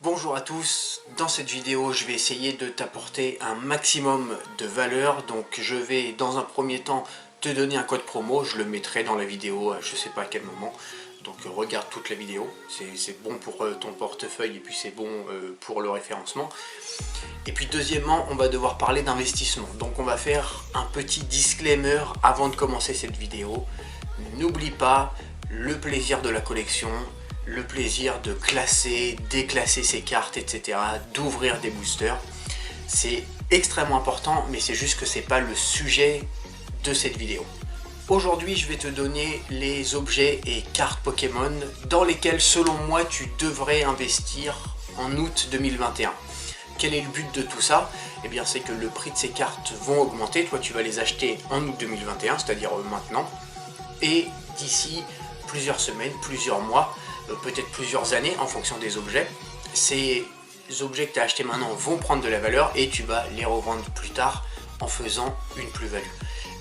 Bonjour à tous, dans cette vidéo je vais essayer de t'apporter un maximum de valeur. Donc je vais dans un premier temps te donner un code promo, je le mettrai dans la vidéo, je sais pas à quel moment. Donc regarde toute la vidéo, c'est bon pour ton portefeuille et puis c'est bon pour le référencement. Et puis deuxièmement, on va devoir parler d'investissement. Donc on va faire un petit disclaimer avant de commencer cette vidéo. N'oublie pas le plaisir de la collection, le plaisir de classer, déclasser ses cartes, etc., d'ouvrir des boosters. C'est extrêmement important, mais c'est juste que c'est pas le sujet de cette vidéo. Aujourd'hui, je vais te donner les objets et cartes Pokémon dans lesquels, selon moi, tu devrais investir en août 2021. Quel est le but de tout ça? Eh bien, c'est que le prix de ces cartes vont augmenter. Toi, tu vas les acheter en août 2021, c'est-à-dire maintenant. Et d'ici plusieurs semaines, plusieurs mois, peut-être plusieurs années en fonction des objets, ces objets que tu as achetés maintenant vont prendre de la valeur et tu vas les revendre plus tard en faisant une plus-value.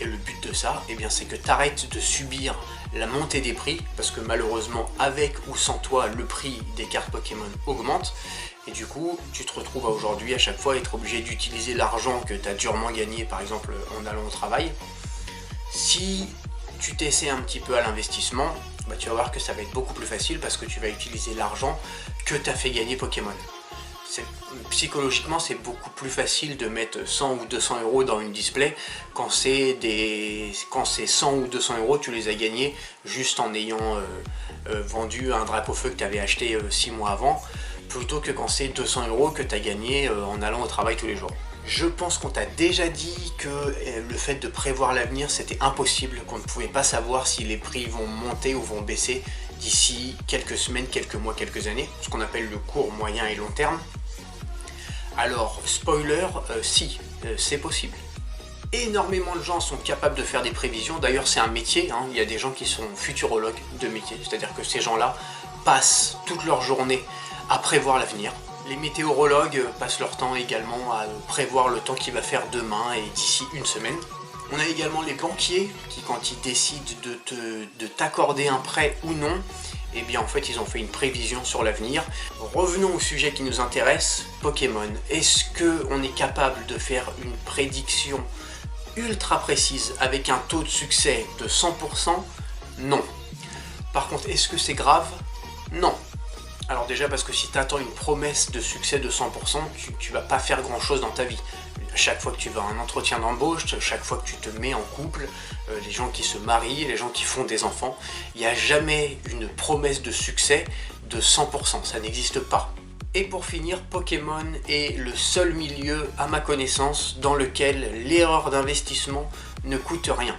Et le but de ça, eh bien, c'est que tu arrêtes de subir la montée des prix, parce que malheureusement, avec ou sans toi, le prix des cartes Pokémon augmente. Et du coup, tu te retrouves aujourd'hui à chaque fois être obligé d'utiliser l'argent que tu as durement gagné, par exemple en allant au travail. Si tu t'essaies un petit peu à l'investissement, bah, tu vas voir que ça va être beaucoup plus facile parce que tu vas utiliser l'argent que tu as fait gagner Pokémon. Psychologiquement, c'est beaucoup plus facile de mettre 100 ou 200 euros dans une display quand c'est 100 ou 200 euros, tu les as gagnés juste en ayant vendu un drapeau feu que tu avais acheté 6 mois avant, plutôt que quand c'est 200 euros que tu as gagné en allant au travail tous les jours. Je pense qu'on t'a déjà dit que le fait de prévoir l'avenir c'était impossible, qu'on ne pouvait pas savoir si les prix vont monter ou vont baisser d'ici quelques semaines, quelques mois, quelques années, ce qu'on appelle le court, moyen et long terme. Alors, spoiler, si, c'est possible. Énormément de gens sont capables de faire des prévisions, d'ailleurs c'est un métier, hein. Il y a des gens qui sont futurologues de métier, c'est-à-dire que ces gens-là passent toute leur journée à prévoir l'avenir. Les météorologues passent leur temps également à prévoir le temps qu'il va faire demain et d'ici une semaine. On a également les banquiers qui, quand ils décident de t'accorder un prêt ou non, eh bien en fait ils ont fait une prévision sur l'avenir. Revenons au sujet qui nous intéresse, Pokémon. Est-ce qu'on est capable de faire une prédiction ultra précise avec un taux de succès de 100%? Non. Par contre, est-ce que c'est grave? Non. Alors déjà parce que si tu attends une promesse de succès de 100%, tu vas pas faire grand chose dans ta vie. Chaque fois que tu vas à un entretien d'embauche, chaque fois que tu te mets en couple, les gens qui se marient, les gens qui font des enfants, il n'y a jamais une promesse de succès de 100%, ça n'existe pas. Et pour finir, Pokémon est le seul milieu, à ma connaissance, dans lequel l'erreur d'investissement ne coûte rien.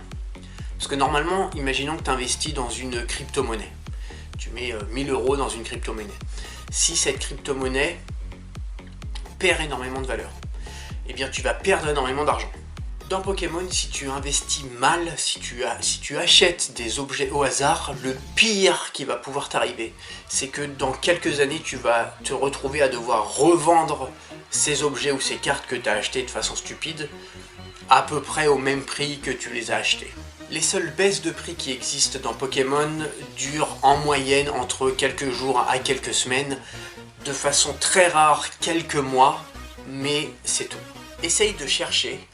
Parce que normalement, imaginons que tu investis dans une crypto-monnaie. Tu mets 1000 euros dans une crypto-monnaie. Si cette crypto-monnaie perd énormément de valeur, eh bien tu vas perdre énormément d'argent. Dans Pokémon, si tu investis mal, si tu achètes des objets au hasard, le pire qui va pouvoir t'arriver, c'est que dans quelques années, tu vas te retrouver à devoir revendre ces objets ou ces cartes que tu as achetées de façon stupide, à peu près au même prix que tu les as achetées. Les seules baisses de prix qui existent dans Pokémon durent en moyenne entre quelques jours à quelques semaines, de façon très rare quelques mois, mais c'est tout. Essaye de chercher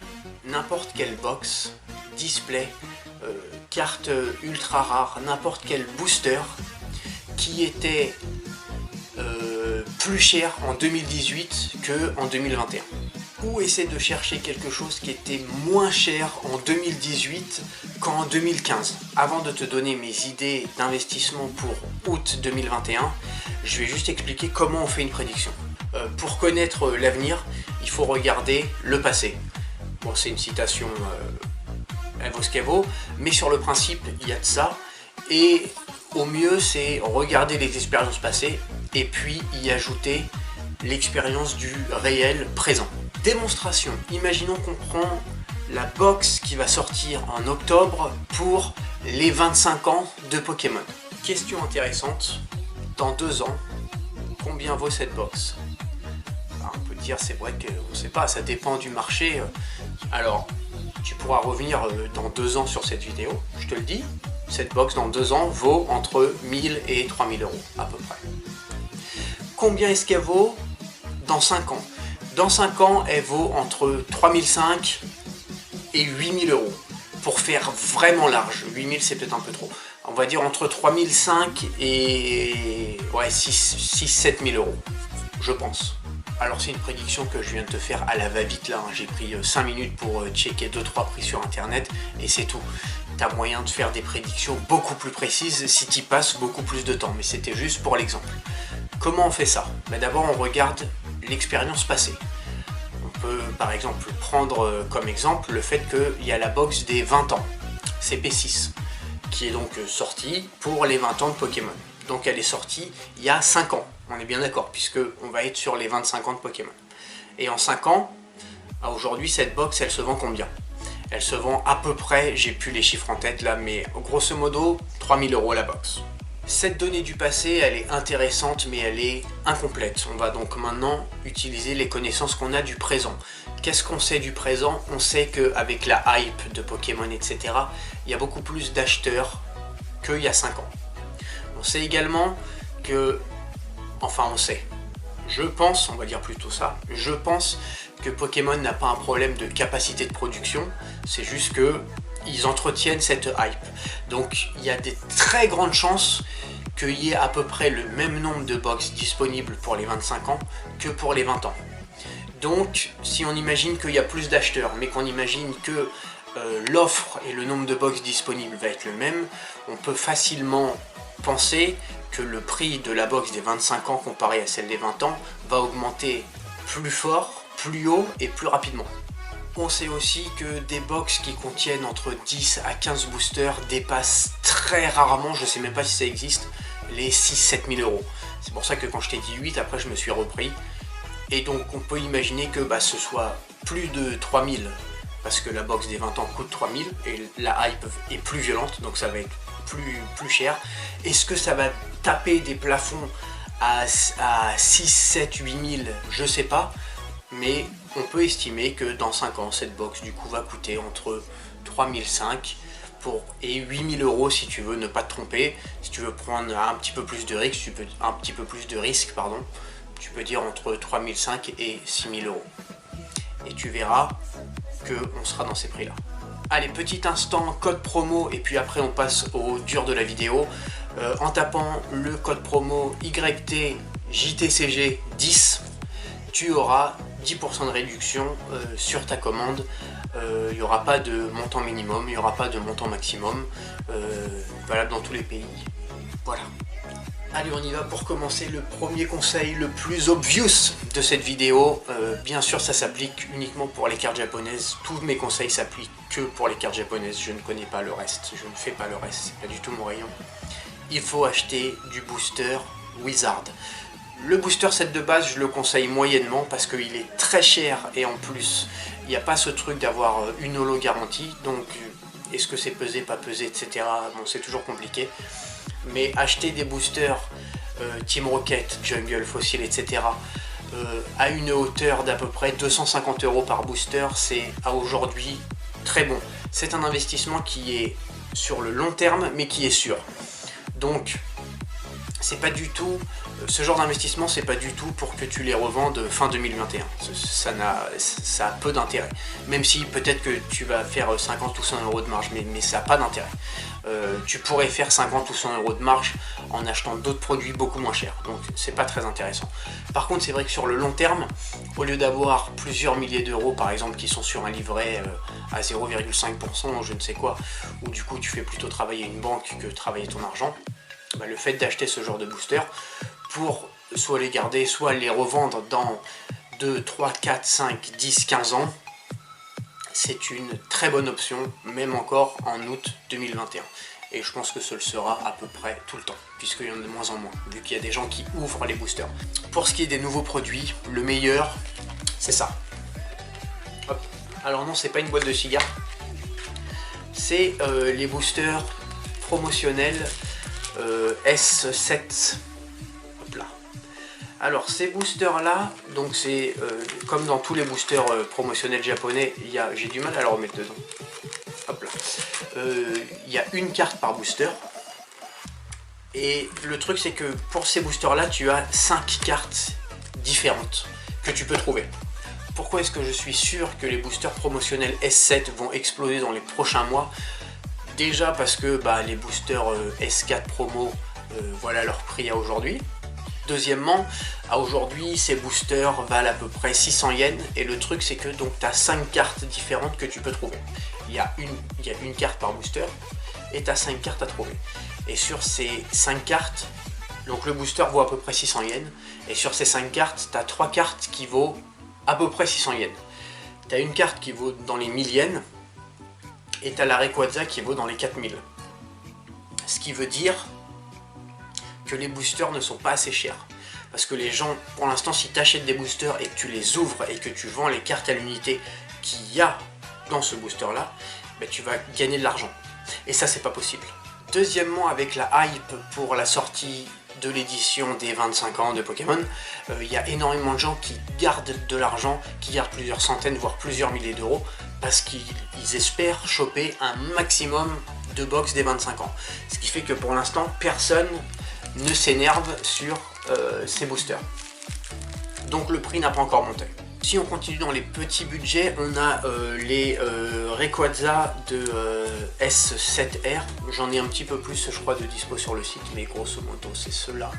n'importe quelle box, display, carte ultra rare, n'importe quel booster qui était plus cher en 2018 qu'en 2021. Ou essaie de chercher quelque chose qui était moins cher en 2018 qu'en 2015. Avant de te donner mes idées d'investissement pour août 2021, je vais juste expliquer comment on fait une prédiction. Pour connaître l'avenir, il faut regarder le passé. Bon, c'est une citation elle vaut ce qu'elle vaut, mais sur le principe, il y a de ça. Et au mieux, c'est regarder les expériences passées et puis y ajouter l'expérience du réel présent. Démonstration, imaginons qu'on prend la box qui va sortir en octobre pour les 25 ans de Pokémon. Question intéressante, dans 2 ans, combien vaut cette box? Alors, on peut dire, c'est vrai qu'on ne sait pas, ça dépend du marché. Alors, tu pourras revenir dans 2 ans sur cette vidéo, je te le dis. Cette box dans 2 ans vaut entre 1000 et 3000 euros à peu près. combien est-ce qu'elle vaut dans 5 ans? Dans 5 ans, elle vaut entre 3005 et 8000 euros. Pour faire vraiment large, 8000 c'est peut-être un peu trop. On va dire entre 3005 et ouais, 6-7 000 euros, je pense. Alors c'est une prédiction que je viens de te faire à la va-vite là, hein. J'ai pris 5 minutes pour checker 2-3 prix sur internet et c'est tout. Tu as moyen de faire des prédictions beaucoup plus précises si tu y passes beaucoup plus de temps, mais c'était juste pour l'exemple. Comment on fait ça? D'abord on regarde l'expérience passée. On peut par exemple prendre comme exemple le fait qu'il y a la box des 20 ans, CP6, qui est donc sortie pour les 20 ans de Pokémon. Donc elle est sortie il y a 5 ans, on est bien d'accord, puisque on va être sur les 25 ans de Pokémon. Et en 5 ans, aujourd'hui cette box elle se vend combien? Elle se vend à peu près, j'ai plus les chiffres en tête là, mais grosso modo 3000 euros la box. Cette donnée du passé, elle est intéressante, mais elle est incomplète. On va donc maintenant utiliser les connaissances qu'on a du présent. Qu'est-ce qu'on sait du présent? On sait qu'avec la hype de Pokémon, etc., il y a beaucoup plus d'acheteurs qu'il y a 5 ans. On sait également que... Enfin, on sait. Je pense, on va dire plutôt ça, je pense que Pokémon n'a pas un problème de capacité de production, c'est juste que ils entretiennent cette hype. Donc il y a des très grandes chances qu'il y ait à peu près le même nombre de box disponibles pour les 25 ans que pour les 20 ans. Donc si on imagine qu'il y a plus d'acheteurs, mais qu'on imagine que l'offre et le nombre de box disponibles va être le même, on peut facilement penser que le prix de la box des 25 ans comparé à celle des 20 ans va augmenter plus fort, plus haut et plus rapidement. On sait aussi que des box qui contiennent entre 10 à 15 boosters dépassent très rarement, je sais même pas si ça existe, les 6-7 000 euros. C'est pour ça que quand je t'ai dit 8, après je me suis repris. Et donc on peut imaginer que ce soit plus de 3000, parce que la box des 20 ans coûte 3000, et la hype est plus violente, donc ça va être plus cher. Est-ce que ça va taper des plafonds à 6, 7, 8000? Je sais pas. Mais on peut estimer que dans 5 ans, cette box du coup va coûter entre 3005 et 8000 euros si tu veux ne pas te tromper. Si tu veux prendre un petit peu plus de risque, tu peux dire entre 3005 et 6000 euros. Et tu verras qu'on sera dans ces prix là. Allez, petit instant code promo et puis après on passe au dur de la vidéo. En tapant le code promo YTJTCG10, tu auras 10% de réduction sur ta commande. Il n'y aura pas de montant minimum, il n'y aura pas de montant maximum, valable dans tous les pays. Voilà. Allez, on y va pour commencer. Le premier conseil le plus obvious de cette vidéo, bien sûr ça s'applique uniquement pour les cartes japonaises. Tous mes conseils s'appliquent que pour les cartes japonaises, je ne connais pas le reste, je ne fais pas le reste, c'est pas du tout mon rayon. Il faut acheter du booster Wizard. Le booster set de base, je le conseille moyennement parce qu'il est très cher et en plus, il n'y a pas ce truc d'avoir une holo garantie. Donc, est-ce que c'est pesé, pas pesé, etc. Bon, c'est toujours compliqué. Mais acheter des boosters Team Rocket, Jungle, Fossil, etc. À une hauteur d'à peu près 250 euros par booster, c'est à aujourd'hui très bon. C'est un investissement qui est sur le long terme, mais qui est sûr. Donc, c'est pas du tout, ce genre d'investissement, c'est pas du tout pour que tu les revendes fin 2021. Ça a peu d'intérêt. Même si peut-être que tu vas faire 50 ou 100 euros de marge, mais ça n'a pas d'intérêt. Tu pourrais faire 50 ou 100 euros de marge en achetant d'autres produits beaucoup moins chers. Donc c'est pas très intéressant. Par contre, c'est vrai que sur le long terme, au lieu d'avoir plusieurs milliers d'euros, par exemple, qui sont sur un livret à 0,5%, je ne sais quoi, où du coup tu fais plutôt travailler une banque que travailler ton argent, le fait d'acheter ce genre de booster pour soit les garder, soit les revendre dans 2, 3, 4, 5, 10, 15 ans, c'est une très bonne option, même encore en août 2021. Et je pense que ce le sera à peu près tout le temps, puisqu'il y en a de moins en moins, vu qu'il y a des gens qui ouvrent les boosters. Pour ce qui est des nouveaux produits, le meilleur, c'est ça. Hop. Alors non, c'est pas une boîte de cigares, c'est les boosters promotionnels S7. Hop là. Alors ces boosters là, donc c'est comme dans tous les boosters promotionnels japonais, j'ai du mal à le remettre dedans. Hop là. Il y a une carte par booster. Et le truc c'est que pour ces boosters là tu as 5 cartes différentes que tu peux trouver. Pourquoi est-ce que je suis sûr que les boosters promotionnels S7 vont exploser dans les prochains mois? Déjà parce que les boosters S4 promo, voilà leur prix à aujourd'hui. Deuxièmement, à aujourd'hui ces boosters valent à peu près 600 yens et le truc c'est que donc tu as 5 cartes différentes que tu peux trouver. Il y a une carte par booster et tu as 5 cartes à trouver. Et sur ces 5 cartes, donc le booster vaut à peu près 600 yens et sur ces 5 cartes, tu as 3 cartes qui vaut à peu près 600 yens. Tu as une carte qui vaut dans les 1000 yens et tu as la Rayquaza qui vaut dans les 4000. Ce qui veut dire que les boosters ne sont pas assez chers. Parce que les gens, pour l'instant, si tu achètes des boosters et que tu les ouvres et que tu vends les cartes à l'unité qu'il y a dans ce booster là, tu vas gagner de l'argent. Et ça, c'est pas possible. Deuxièmement, avec la hype pour la sortie de l'édition des 25 ans de Pokémon, il y a énormément de gens qui gardent de l'argent, qui gardent plusieurs centaines, voire plusieurs milliers d'euros, parce qu'ils espèrent choper un maximum de box des 25 ans. Ce qui fait que pour l'instant, personne ne s'énerve sur ces boosters. Donc le prix n'a pas encore monté. Si on continue dans les petits budgets, on a les Rayquaza de S7R. J'en ai un petit peu plus, je crois, de dispo sur le site, mais grosso modo, c'est ceux-là.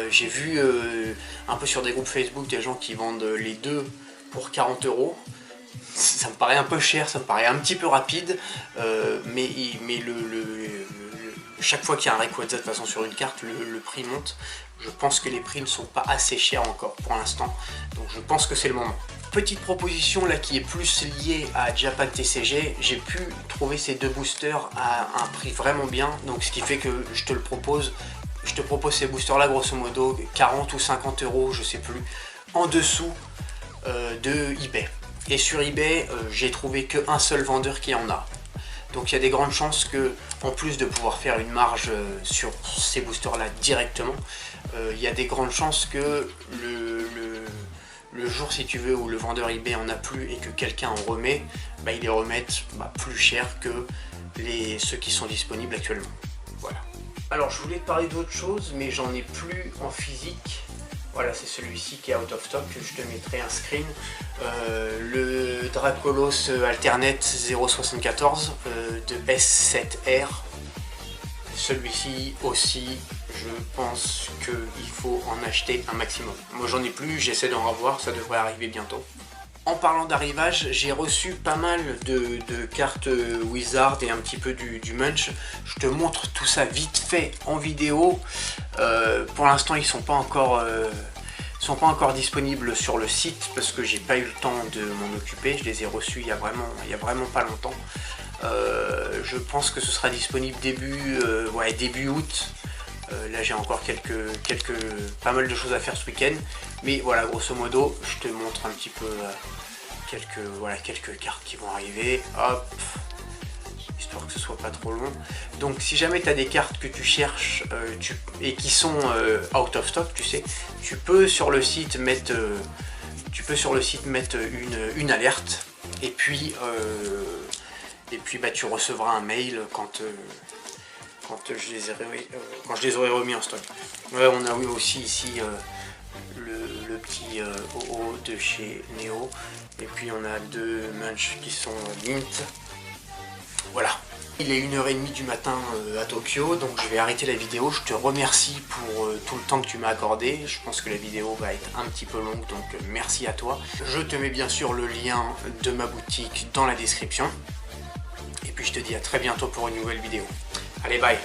J'ai vu un peu sur des groupes Facebook des gens qui vendent les deux pour 40 €. Ça me paraît un peu cher, ça me paraît un petit peu rapide, mais chaque fois qu'il y a un Rayquaza de toute façon sur une carte, le prix monte. Je pense que les prix ne sont pas assez chers encore pour l'instant, donc je pense que c'est le moment. Petite proposition là qui est plus liée à Japan TCG, j'ai pu trouver ces deux boosters à un prix vraiment bien, donc ce qui fait que je te propose ces boosters là grosso modo 40 ou 50 €, je sais plus, en dessous de eBay. Et sur eBay, j'ai trouvé qu'un seul vendeur qui en a. Donc il y a des grandes chances que, en plus de pouvoir faire une marge sur ces boosters là directement, il y a des grandes chances que le jour, si tu veux, où le vendeur eBay en a plus et que quelqu'un en remet, il les remette plus cher que ceux qui sont disponibles actuellement. Voilà. Alors je voulais te parler d'autre chose, mais j'en ai plus en physique. Voilà, c'est celui-ci qui est out of stock, je te mettrai un screen. Le Dracolos Alternate 074 de S7R. Celui-ci aussi, je pense qu'il faut en acheter un maximum. Moi j'en ai plus, j'essaie d'en avoir, ça devrait arriver bientôt. En parlant d'arrivage, j'ai reçu pas mal de cartes Wizard et un petit peu du Munch. Je te montre tout ça vite fait en vidéo. Pour l'instant, ils sont pas encore disponibles sur le site parce que j'ai pas eu le temps de m'en occuper. Je les ai reçus il y a vraiment pas longtemps. Je pense que ce sera disponible début août. Là j'ai encore pas mal de choses à faire ce week-end, mais voilà, grosso modo je te montre un petit peu quelques cartes qui vont arriver, hop, histoire que ce soit pas trop long. Donc si jamais tu as des cartes que tu cherches et qui sont out of stock, tu sais, tu peux sur le site mettre une alerte, et puis tu recevras un mail quand je les aurai remis en stock. Ouais, on a eu aussi ici le petit OO de chez Neo, et puis on a deux Munch qui sont mint. Voilà. Il est 1h30 du matin à Tokyo, donc je vais arrêter la vidéo. Je te remercie pour tout le temps que tu m'as accordé. Je pense que la vidéo va être un petit peu longue, donc merci à toi. Je te mets bien sûr le lien de ma boutique dans la description. Et puis je te dis à très bientôt pour une nouvelle vidéo. Allez, bye!